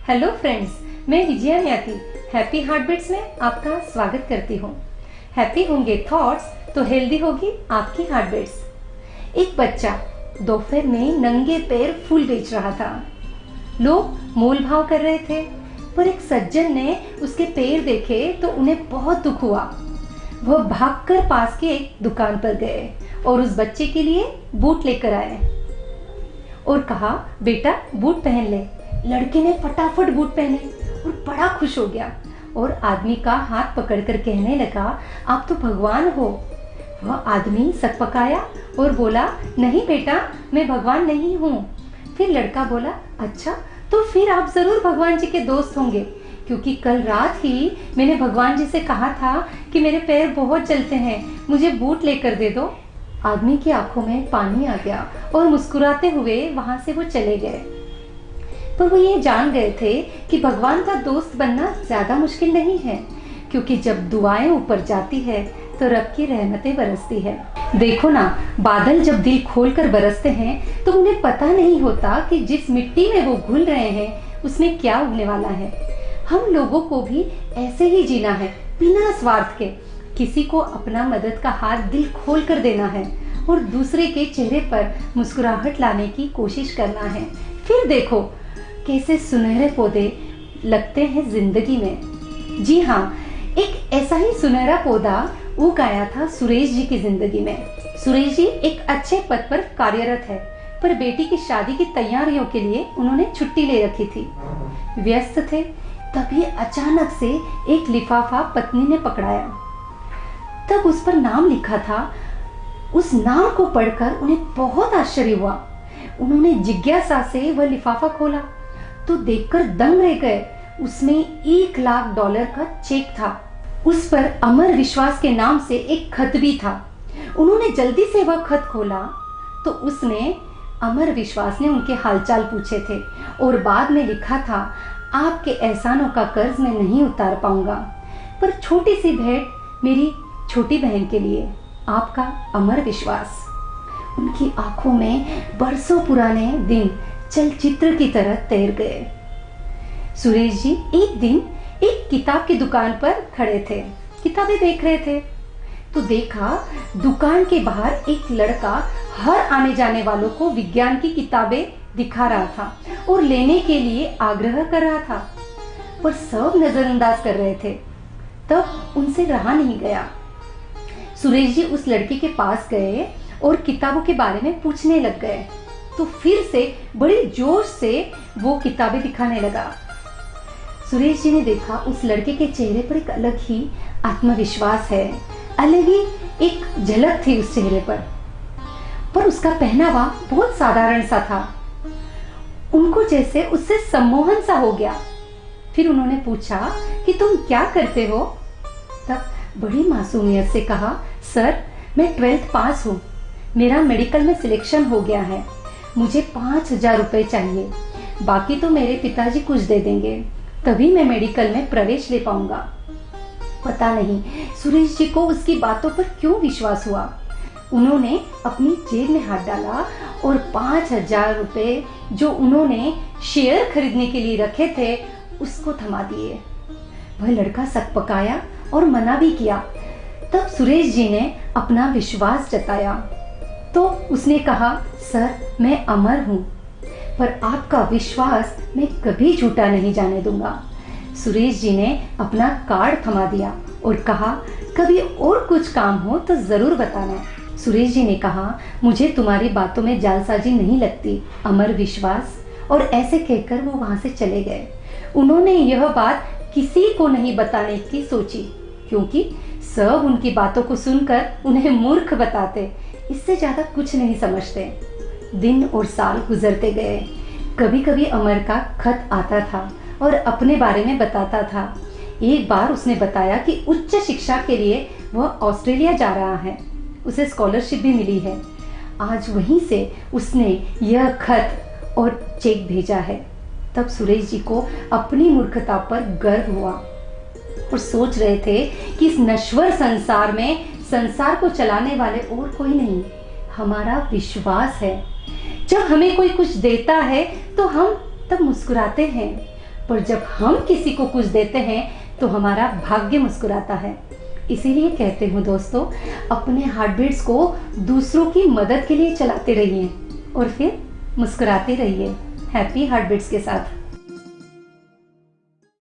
Hello friends, मैं Vijaya Nyati happy heartbeats में आपका स्वागत करती हूँ। हैप्पी होंगे थॉट्स तो हेल्दी होगी आपकी हार्टबीट्स। एक बच्चा दोपहर में नंगे पैर फूल बेच रहा था। लोग मोल भाव कर रहे थे, पर एक सज्जन ने उसके पैर देखे तो उन्हें बहुत दुख हुआ। वह भागकर पास के एक दुकान पर गए और उस बच्चे के लिए बूट लेकर आए और कहा, बेटा बूट पहन ले। लड़के ने फटाफट बूट पहने और बड़ा खुश हो गया और आदमी का हाथ पकड़कर कहने लगा, आप तो भगवान हो। वह आदमी सकपकाया और बोला, नहीं बेटा, मैं भगवान नहीं हूँ। फिर लड़का बोला, अच्छा तो फिर आप जरूर भगवान जी के दोस्त होंगे, क्योंकि कल रात ही मैंने भगवान जी से कहा था कि मेरे पैर बहुत जलते हैं, मुझे बूट लेकर दे दो। आदमी की आंखों में पानी आ गया और मुस्कुराते हुए वहां से वो चले गए। पर वो ये जान गए थे कि भगवान का दोस्त बनना ज्यादा मुश्किल नहीं है, क्योंकि जब दुआएं ऊपर जाती है तो रब की रहमतें बरसती है। देखो ना, बादल जब दिल खोलकर बरसते हैं तो उन्हें पता नहीं होता कि जिस मिट्टी में वो घुल रहे हैं उसमें क्या उगने वाला है। हम लोगों को भी ऐसे ही जीना है, बिना स्वार्थ के। किसी को अपना मदद का हाथ दिल खोल कर देना है और दूसरे के चेहरे पर मुस्कुराहट लाने की कोशिश करना है। फिर देखो कैसे सुनहरे पौधे लगते हैं जिंदगी में। जी हाँ, एक ऐसा ही सुनहरा पौधा उग आया था सुरेश जी की जिंदगी में। सुरेश जी एक अच्छे पद पर कार्यरत है, पर बेटी की शादी की तैयारियों के लिए उन्होंने छुट्टी ले रखी थी। व्यस्त थे, तभी अचानक से एक लिफाफा पत्नी ने पकड़ाया। तब उस पर नाम लिखा था। उस नाम को पढ़कर उन्हें बहुत आश्चर्य हुआ। उन्होंने जिज्ञासा से वह लिफाफा खोला तो देखकर दंग रह गए। उसमें $1,00,000 का चेक था। उस पर अमर विश्वास के नाम से एक खत भी था। उन्होंने जल्दी से वह खत खोला तो उसने अमर विश्वास ने उनके हालचाल पूछे थे और बाद में लिखा था, आपके एहसानों का कर्ज मैं नहीं उतार पाऊंगा, पर छोटी सी भेंट मेरी छोटी बहन के लिए, आपका अमर विश्वास। उनकी आंखों में बरसों पुराने दिन चलचित्र की तरह तैर गए। सुरेश जी एक दिन एक किताब की दुकान पर खड़े थे, किताबें देख रहे थे तो देखा दुकान के बाहर एक लड़का हर आने जाने वालों को विज्ञान की किताबें दिखा रहा था और लेने के लिए आग्रह कर रहा था, पर सब नजरअंदाज कर रहे थे। तब उनसे रहा नहीं गया। सुरेश जी उस लड़के के पास गए और किताबों के बारे में पूछने लग गए तो फिर से बड़े जोश से वो किताबें दिखाने लगा। सुरेश जी ने देखा उस लड़के के चेहरे पर एक अलग ही आत्मविश्वास है, अलग ही एक झलक थी उस चेहरे पर उसका पहनावा बहुत साधारण सा था। उनको जैसे उससे सम्मोहन सा हो गया। फिर उन्होंने पूछा कि तुम क्या करते हो? तब बड़ी मासूमियत से कहा, सर मैं 12th पास हूँ, मेरा मेडिकल में सिलेक्शन हो गया है, मुझे 5,000 रुपए चाहिए, बाकी तो मेरे पिताजी कुछ दे देंगे, तभी मैं मेडिकल में प्रवेश ले पाऊंगा। पता नहीं सुरेश जी को उसकी बातों पर क्यों विश्वास हुआ। उन्होंने अपनी जेब में हाथ डाला और 5,000 रुपए जो उन्होंने शेयर खरीदने के लिए रखे थे उसको थमा दिए। वह लड़का सकपकाया और मना भी किया। तब सुरेश जी ने अपना विश्वास जताया तो उसने कहा, सर मैं अमर हूँ, पर आपका विश्वास मैं कभी झूठा नहीं जाने दूंगा। सुरेश जी ने अपना कार्ड थमा दिया और कहा, कभी और कुछ काम हो तो जरूर बताना। सुरेश जी ने कहा, मुझे तुम्हारी बातों में जालसाजी नहीं लगती, अमर विश्वास। और ऐसे कहकर वो वहां से चले गए। उन्होंने यह बात किसी को नहीं बताने की सोची, क्योंकि सब उनकी बातों को सुनकर उन्हें मूर्ख बताते, इससे ज्यादा कुछ नहीं समझते। दिन और साल गुजरते गए। कभी कभी अमर का खत आता था और अपने बारे में बताता था। एक बार उसने बताया कि उच्च शिक्षा के लिए वह ऑस्ट्रेलिया जा रहा है, उसे स्कॉलरशिप भी मिली है। आज वहीं से उसने यह खत और चेक भेजा है। तब सुरेश जी को अपनी मूर्खता पर गर्व हुआ और सोच रहे थे कि इस नश्वर संसार में संसार को चलाने वाले और कोई नहीं, हमारा विश्वास है। जब हमें कोई कुछ देता है तो हम तब मुस्कुराते हैं, पर जब हम किसी को कुछ देते हैं तो हमारा भाग्य मुस्कुराता है। इसीलिए कहते हूँ दोस्तों, अपने हार्ट बीट्स को दूसरों की मदद के लिए चलाते रहिए और फिर मुस्कुराते रहिए। हैप्पी हार्ट बीट्स के साथ।